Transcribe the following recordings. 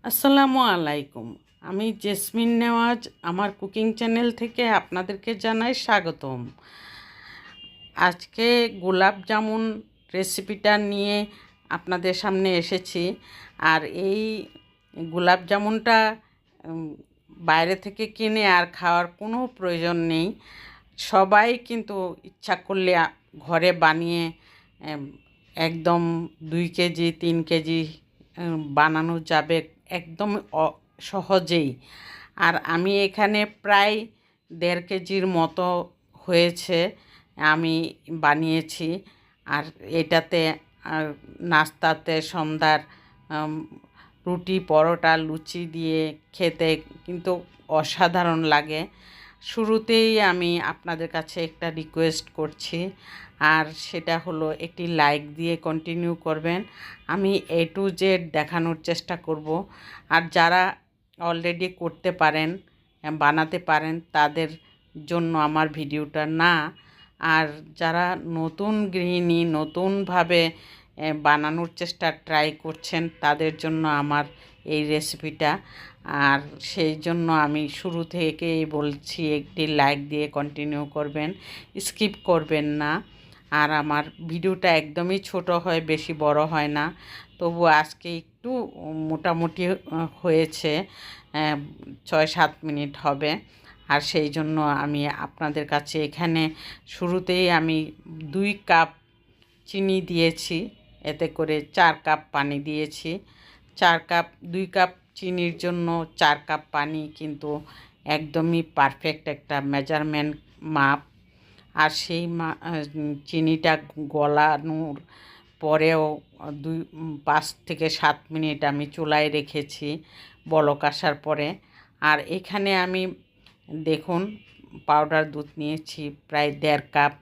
আসসালামু আলাইকুম। আমি জেসমিন নেওয়াজ, আমার কুকিং চ্যানেল থেকে আপনাদেরকে জানাই স্বাগতম। আজকে গোলাপ জামুন রেসিপিটা নিয়ে আপনাদের সামনে এসেছি। আর এই গোলাপ জামুনটা বাইরে থেকে কিনে আর খাওয়ার কোনো প্রয়োজন নেই। সবাই কিন্তু ইচ্ছা করলে ঘরে বানিয়ে এম, একদম 2 কেজি 3 কেজি বানানো যাবে একদম সহজেই। আর আমি এখানে প্রায় 1.5 কেজির মতো হয়েছে আমি বানিয়েছি। আর এটাতে নাস্তাতে সন্ধ্যার আম, রুটি পরোটা লুচি দিয়ে খেতে কিন্তু অসাধারণ লাগে। শুরুতেই আমি আপনাদের কাছে একটা রিকোয়েস্ট করছি, আর সেটা হলো একটি লাইক দিয়ে কন্টিনিউ করবেন। আমি A to Z দেখানোর চেষ্টা করব। আর যারা অলরেডি করতে পারেন, বানাতে পারেন, তাদের জন্য আমার ভিডিওটা না। আর যারা নতুন গৃহিণী নতুনভাবে বানানোর চেষ্টা ট্রাই করছেন, তাদের জন্য আমার এই রেসিপিটা। আর সেই জন্য আমি শুরু থেকেই বলছি একটি লাইক দিয়ে কন্টিনিউ করবেন, স্কিপ করবেন না। আর আমার ভিডিওটা একদমই ছোট হয়, বেশি বড় হয় না। তবু আজকে একটু মোটামুটি হয়েছে, 6-7 মিনিট হবে। আর সেই জন্য আমি আপনাদের কাছে এখানে শুরুতেই আমি 2 কাপ চিনি দিয়েছি, এতে করে 4 কাপ পানি দিয়েছি। 2 কাপ চিনির জন্য 4 কাপ পানি কিন্তু একদমই পারফেক্ট একটা মেজারমেন্ট মাপ। আর সেই চিনিটা গলানোর পরেও 5 থেকে 7 মিনিট আমি চুলায় রেখেছি বলক আসার পরে। আর এখানে আমি দেখুন পাউডার দুধ নিয়েছি প্রায় 1.5 কাপ।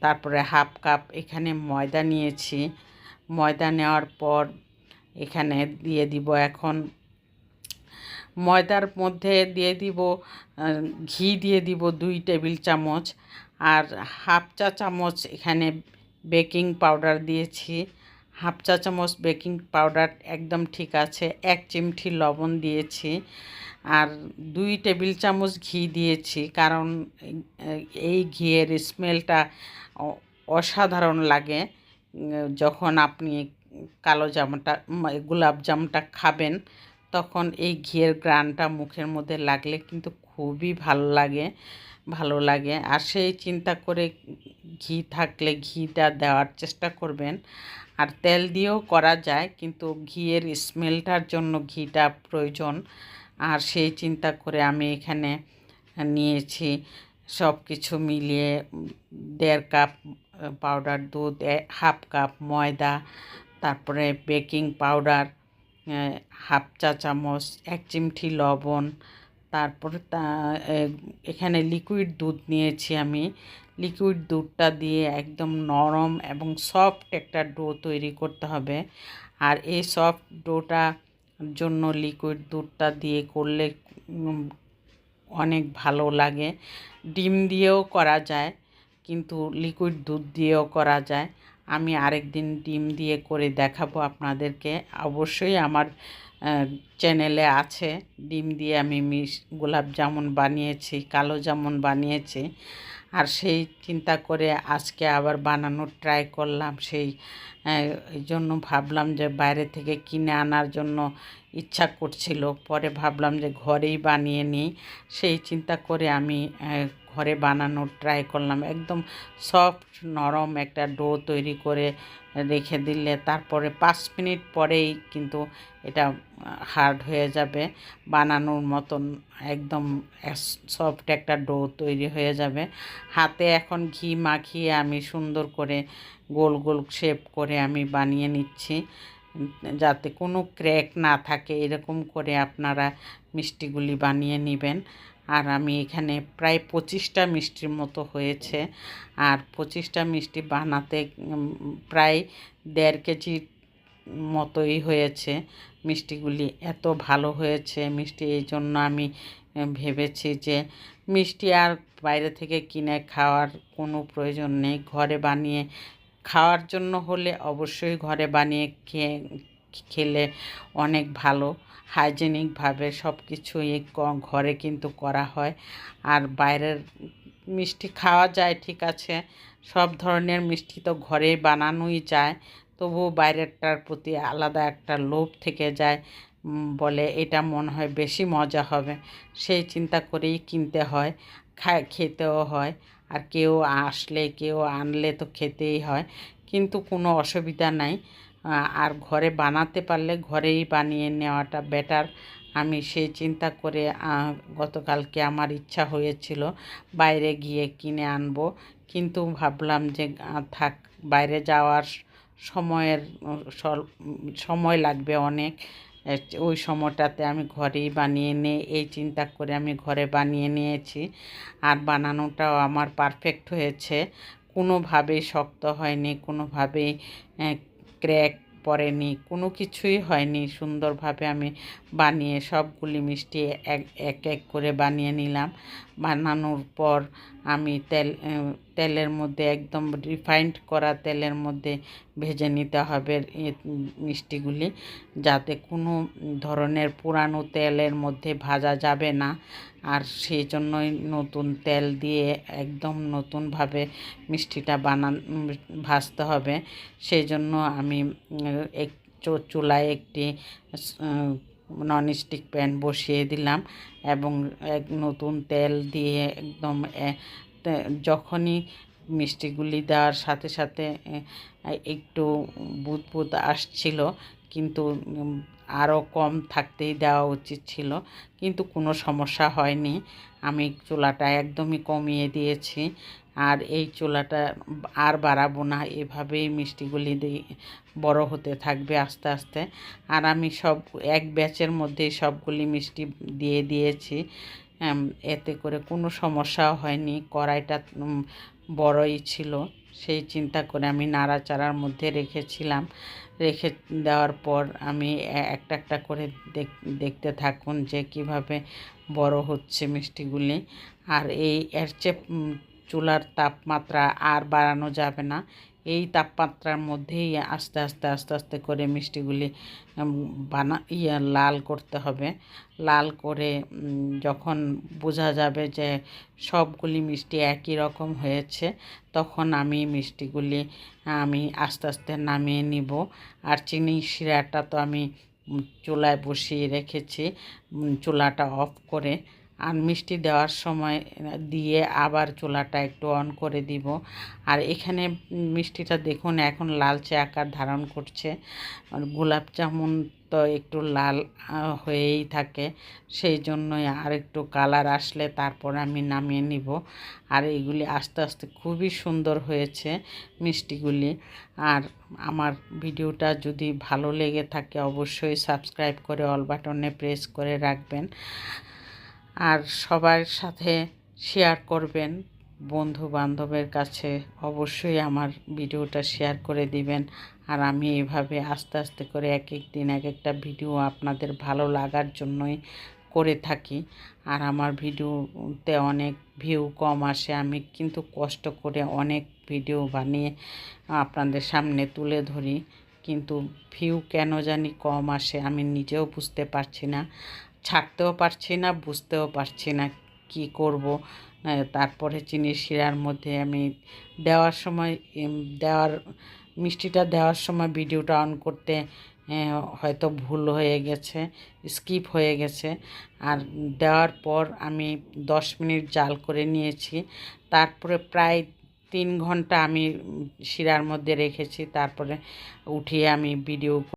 তারপরে হাফ কাপ এখানে ময়দা নিয়েছি। ময়দা নেওয়ার পর এখানে দিয়ে দিব এখন ময়দার মধ্যে দিয়ে দিব ঘি দিয়ে দিব 2 টেবিল চামচ। আর হাফ চা চামচ এখানে বেকিং পাউডার দিয়েছি। হাফ চা চামচ বেকিং পাউডার একদম ঠিক আছে। 1 চিমটি লবণ দিয়েছি। আর 2 টেবিল চামচ ঘি দিয়েছি, কারণ এই ঘিয়ের স্মেলটা অসাধারণ লাগে। যখন আপনি কালো জামটা গোলাপ জামটা খাবেন, তখন এই ঘিয়ের গ্রানটা মুখের মধ্যে লাগলে কিন্তু খুবই ভালো লাগে। আর সেই চিন্তা করে ঘি থাকলে ঘিটা দেওয়ার চেষ্টা করবেন। আর তেল দিয়েও করা যায়, কিন্তু ঘিয়ের স্মেলটার জন্য ঘিটা প্রয়োজন। আর সেই চিন্তা করে আমি এখানে নিয়েছি সব কিছু মিলিয়ে 1.5 কাপ পাউডার দুধ, হাফ কাপ ময়দা, তারপরে বেকিং পাউডার হাফ চা চামচ, 1 চিমটি লবণ। তারপরে এখানে লিকুইড দুধ নিয়েছি আমি। লিকুইড দুধটা দিয়ে একদম নরম এবং সফট একটা ডো তৈরি করতে হবে। আর এই সফট ডোটা জন্য লিকুইড দুধটা দিয়ে করলে অনেক ভালো লাগে। ডিম দিয়েও করা যায়, কিন্তু লিকুইড দুধ দিয়েও করা যায়। আমি আরেকদিন ডিম দিয়ে করে দেখাবো আপনাদেরকে। অবশ্যই আমার চ্যানেলে আছে। ডিম দিয়ে আমি গোলাপ জামুন বানিয়েছি, কালো জামুন বানিয়েছি। আর সেই চিন্তা করে আজকে আবার বানানোর ট্রাই করলাম। এই জন্য ভাবলাম যে বাইরে থেকে কিনে আনার জন্য ইচ্ছা করছিল, পরে ভাবলাম যে ঘরেই বানিয়ে নিই। সেই চিন্তা করে আমি ঘরে বানানোর ট্রাই করলাম। একদম সফট নরম একটা ডো তৈরি করে রেখে দিলে তারপরে 5 মিনিট পরেই কিন্তু এটা হার্ড হয়ে যাবে, বানানোর মতন একদম সফট একটা ডো তৈরি হয়ে যাবে। হাতে এখন ঘি মাখিয়ে আমি সুন্দর করে গোল গোল শেপ করে আমি বানিয়ে নিচ্ছি, যাতে কোনো ক্র্যাক না থাকে। এরকম করে আপনারা মিষ্টিগুলি বানিয়ে নেবেন। আর আমি এখানে প্রায় 25টা মিষ্টির মতো হয়েছে। আর 25টা মিষ্টি বানাতে প্রায় 1.5 কেজির মতোই হয়েছে। মিষ্টিগুলি এত ভালো হয়েছে মিষ্টি, এই জন্য আমি ভেবেছি যে মিষ্টি আর বাইরে থেকে কিনে খাওয়ার কোনো প্রয়োজন নেই। ঘরে বানিয়ে খাওয়ার জন্য হলে অবশ্যই ঘরে বানিয়ে খেলে অনেক ভালো। হাইজেনিকভাবে সব কিছুই ঘরে কিন্তু করা হয়। আর বাইরের মিষ্টি খাওয়া যায় ঠিক আছে, সব ধরনের মিষ্টি তো ঘরেই বানানোই যায়, তবুও বাইরেরটার প্রতি আলাদা একটা লোভ থেকে যায়। বলে এটা মনে হয় বেশি মজা হবে, সেই চিন্তা করেই কিনতে হয়, খেতেও হয়। আর কেউ আসলে কেউ আনলে তো খেতেই হয়, কিন্তু কোনো অসুবিধা নাই। আর ঘরে বানাতে পারলে ঘরেই বানিয়ে নেওয়াটা বেটার। আমি সেই চিন্তা করে গতকালকে আমার ইচ্ছা হয়েছিল বাইরে গিয়ে কিনে আনবো, কিন্তু ভাবলাম যে থাক, বাইরে যাওয়ার সময়ের সময় লাগবে অনেক। ওই সময়টাতে আমি ঘরেই বানিয়ে নিই, এই চিন্তা করে আমি ঘরে বানিয়ে নিয়েছি। আর বানানোটাও আমার পারফেক্ট হয়েছে, কোনোভাবেই শক্ত হয়নি, কোনোভাবেই ক্র্যাক পড়েনি, কোনো কিছুই হয়নি। সুন্দরভাবে আমি বানিয়ে সবগুলি মিষ্টি এক এক করে বানিয়ে নিলাম। বানানোর পর আমি তেলের মধ্যে একদম রিফাইন্ড করা তেলের মধ্যে ভেজে নিতে হবে মিষ্টিগুলি, যাতে কোনো ধরনের পুরানো তেলের মধ্যে ভাজা যাবে না। আর সেই জন্যই নতুন তেল দিয়ে একদম নতুনভাবে মিষ্টিটা ভাজতে হবে। সেই জন্য আমি এক চুলায় একটি ননস্টিক প্যান বসিয়ে দিলাম এবং নতুন তেল দিয়ে একদম যখনই মিষ্টিগুলি দেওয়ার সাথে সাথে একটু বুদবুদ আসছিল, কিন্তু আরও কম থাকতেই দেওয়া উচিত ছিল, কিন্তু কোনো সমস্যা হয়নি। আমি চুলাটা একদমই কমিয়ে দিয়েছি। আর এই চুলাটা আর বাড়াবো না, এভাবেই মিষ্টিগুলি বড় হতে থাকবে আস্তে আস্তে। আর আমি সব এক ব্যাচের মধ্যেই সবগুলি মিষ্টি দিয়ে দিয়েছি, এতে করে কোনো সমস্যাও হয়নি। কড়াইটা বড়ই ছিল, সেই চিন্তা করে আমি নাড়াচাড়ার মধ্যে রেখেছিলাম। রেখে দেওয়ার পর আমি একটা একটা করে দেখতে থাকুন যে কিভাবে বড় হচ্ছে মিষ্টিগুলি। আর এর চেয়ে চুলার তাপমাত্রা আর বাড়ানো যাবে না, এই তাপমাত্রার মধ্যেই আস্তে আস্তে আস্তে আস্তে করে মিষ্টিগুলি লাল করতে হবে। লাল করে যখন বোঝা যাবে যে সবগুলি মিষ্টি একই রকম হয়েছে, তখন আমি মিষ্টিগুলি আস্তে আস্তে নামিয়ে নিব। আর চিনি শিরাটা তো আমি চুলায় বসিয়ে রেখেছি, চুলাটা অফ করে। আর মিষ্টি দেওয়ার সময় দিয়ে আবার চুলাটা একটু অন করে দিব। আর এখানে মিষ্টিটা দেখুন এখন লালচে আকার ধারণ করছে। আর গোলাপ জামুন তো একটু লাল হয়েই থাকে, সেই জন্যই আর একটু কালার আসলে তারপর আমি নামিয়ে নিব। আর এগুলি আস্তে আস্তে খুবই সুন্দর হয়েছে মিষ্টিগুলি। আর আমার ভিডিওটা যদি ভালো লেগে থাকে অবশ্যই সাবস্ক্রাইব করে অল বাটনে প্রেস করে রাখবেন, আর সবার সাথে শেয়ার করবেন। বন্ধু বান্ধবের কাছে অবশ্যই আমার ভিডিওটা শেয়ার করে দিবেন। আর আমি এভাবে আস্তে আস্তে করে এক এক দিন এক একটা ভিডিও আপনাদের ভালো লাগার জন্যই করে থাকি। আর আমার ভিডিওতে অনেক ভিউ কম আসে, আমি কিন্তু কষ্ট করে অনেক ভিডিও বানিয়ে আপনাদের সামনে তুলে ধরি, কিন্তু ভিউ কেন জানি কম আসে, আমি নিজেও বুঝতে পারছি না, ছাড়তেও পারছি না, বুঝতেও পারছি না কি করব। তারপরে চিনির শিরার মধ্যে আমি দেওয়ার সময় মিষ্টিটা দেওয়ার সময় ভিডিওটা অন করতে হয়তো ভুল হয়ে গেছে, স্কিপ হয়ে গেছে। আর দেওয়ার পর আমি 10 মিনিট জাল করে নিয়েছি, তারপরে প্রায় 3 ঘন্টা আমি শিরার মধ্যে রেখেছি, তারপরে উঠিয়ে আমি ভিডিও